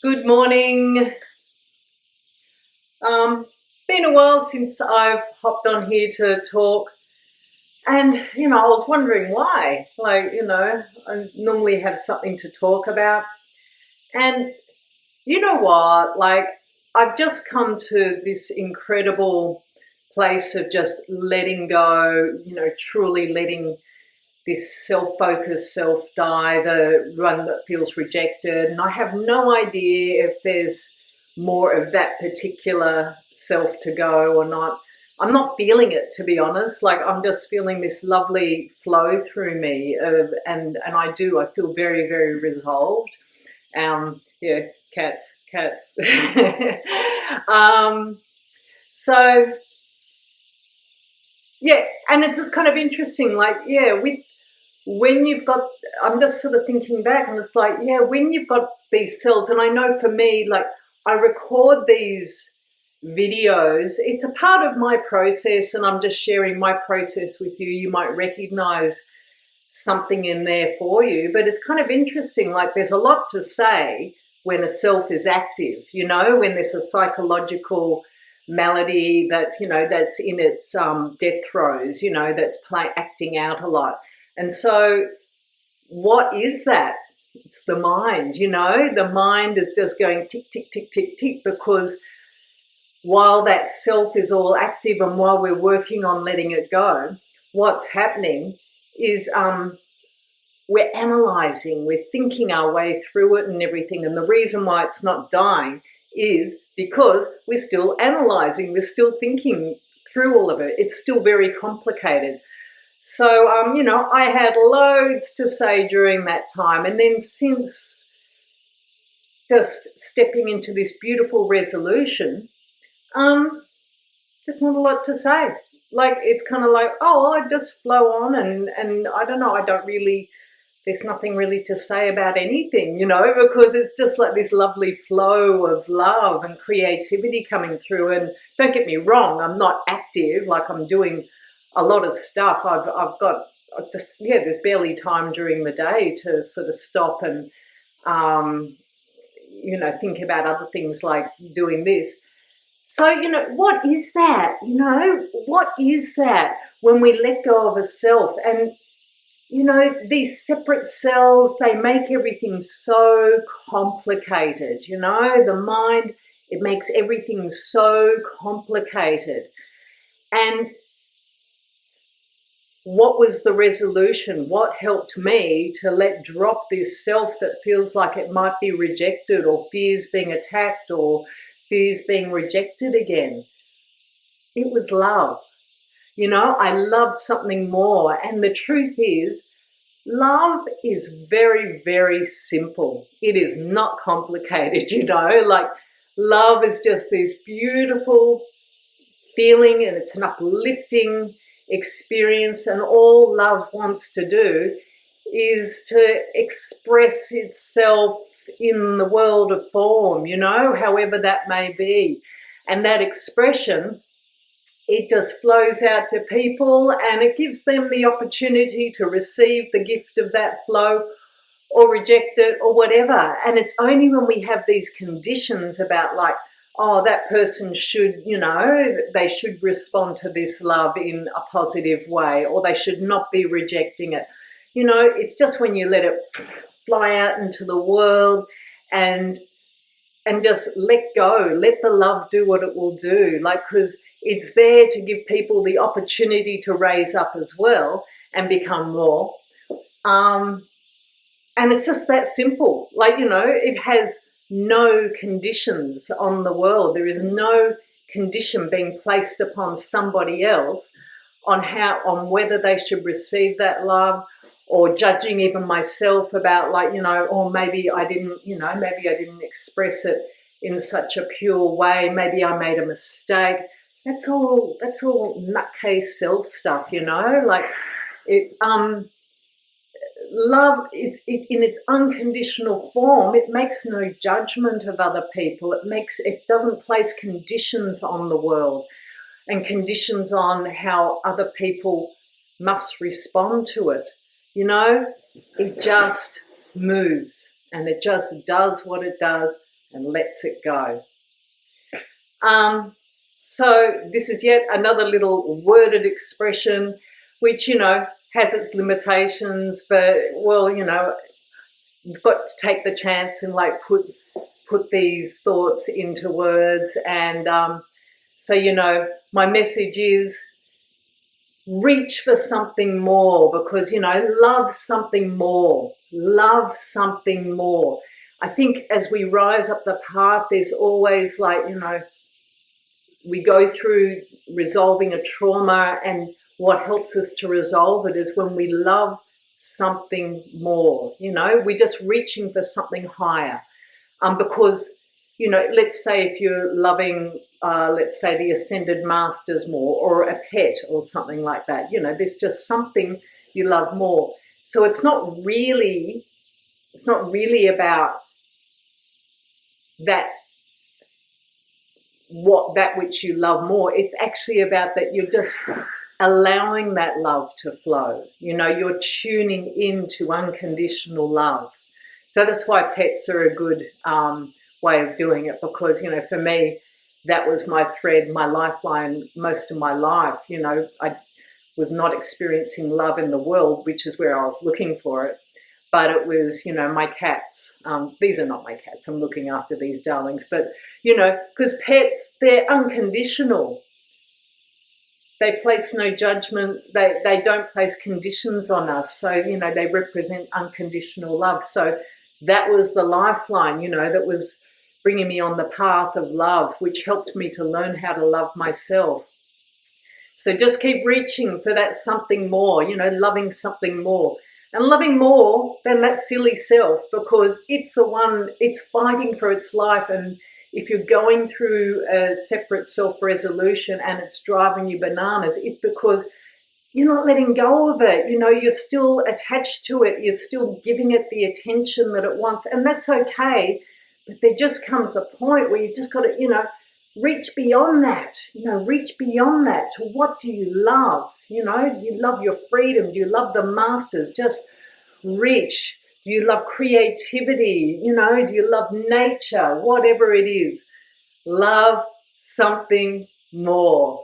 Good morning. Been a while since I've hopped on here to talk, and I was wondering why. I normally have something to talk about, and you know what? I've just come to this incredible place of just letting go, truly letting this self-focused self die, the one that feels rejected. And I have no idea if there's more of that particular self to go or not. I'm not feeling it, to be honest. Like, I'm just feeling this lovely flow through me and I feel very, very resolved. Yeah, cats. So yeah, and it's just kind of interesting, when you've got, I'm just sort of thinking back, and it's like, yeah, when you've got these cells, and I know for me, like, I record these videos, it's a part of my process, and I'm just sharing my process with you. You might recognize something in there for you, but it's kind of interesting. Like, there's a lot to say when a self is active, when there's a psychological malady that, that's in its death throes, that's acting out a lot. And so what is that? It's the mind, the mind is just going tick, tick, tick, tick, tick, because while that self is all active and while we're working on letting it go, what's happening is we're analysing, we're thinking our way through it and everything. And the reason why it's not dying is because we're still analysing, we're still thinking through all of it. It's still very complicated. So, I had loads to say during that time. And then since just stepping into this beautiful resolution, there's not a lot to say. Like, it's kind of like, oh, I just flow on and I don't know, there's nothing really to say about anything, because it's just like this lovely flow of love and creativity coming through. And don't get me wrong, I'm not active, like I'm doing a lot of stuff. There's barely time during the day to sort of stop and, think about other things like doing this. So, what is that? What is that when we let go of a self? And, these separate selves, they make everything so complicated. The mind, it makes everything so complicated. And what was the resolution? What helped me to let drop this self that feels like it might be rejected, or fears being attacked, or fears being rejected again? It was love. I love something more. And the truth is, love is very, very simple. It is not complicated, like, love is just this beautiful feeling, and it's an uplifting experience, and all love wants to do is to express itself in the world of form, however that may be. And that expression, it just flows out to people, and it gives them the opportunity to receive the gift of that flow or reject it or whatever. And it's only when we have these conditions about, like, oh, that person should, they should respond to this love in a positive way, or they should not be rejecting it. It's just when you let it fly out into the world and just let go, let the love do what it will do. Like, because it's there to give people the opportunity to raise up as well and become more. And it's just that simple. Like, it has no conditions on the world. There is no condition being placed upon somebody else on whether they should receive that love, or judging even myself about, like, or maybe I didn't express it in such a pure way. Maybe I made a mistake. That's all nutcase self stuff, like, it's love, it's in its unconditional form. It makes no judgment of other people. It doesn't place conditions on the world and conditions on how other people must respond to it. It just moves. and it just does what it does and lets it go. So this is yet another little worded expression which, you know, has its limitations, but, well, you know, you've got to take the chance and like put these thoughts into words. And so, you know, my message is reach for something more, because, you know, love something more. Love something more. I think as we rise up the path, there's always like, you know, we go through resolving a trauma, and what helps us to resolve it is when we love something more. You know, we're just reaching for something higher. Because, you know, let's say if you're loving, let's say the Ascended Masters more, or a pet or something like that, you know, there's just something you love more. So it's not really about that which you love more. It's actually about that you're just allowing that love to flow. You know, you're tuning into unconditional love. So that's why pets are a good way of doing it, because, you know, for me, that was my thread, my lifeline most of my life. You know, I was not experiencing love in the world, which is where I was looking for it. But it was, you know, my cats. These are not my cats. I'm looking after these darlings. But, you know, because pets, they're unconditional. They place no judgment. They don't place conditions on us. So, you know, they represent unconditional love. So that was the lifeline, you know, that was bringing me on the path of love, which helped me to learn how to love myself. So just keep reaching for that something more, you know, loving something more. And loving more than that silly self, because it's the one, it's fighting for its life. And if you're going through a separate self-resolution and it's driving you bananas, it's because you're not letting go of it. You know, you're still attached to it. You're still giving it the attention that it wants. And that's okay. But there just comes a point where you've just got to, you know, reach beyond that. You know, reach beyond that to what do you love? You know, do you love your freedom? Do you love the masters? Just reach. Do you love creativity? You know, do you love nature? Whatever it is, love something more.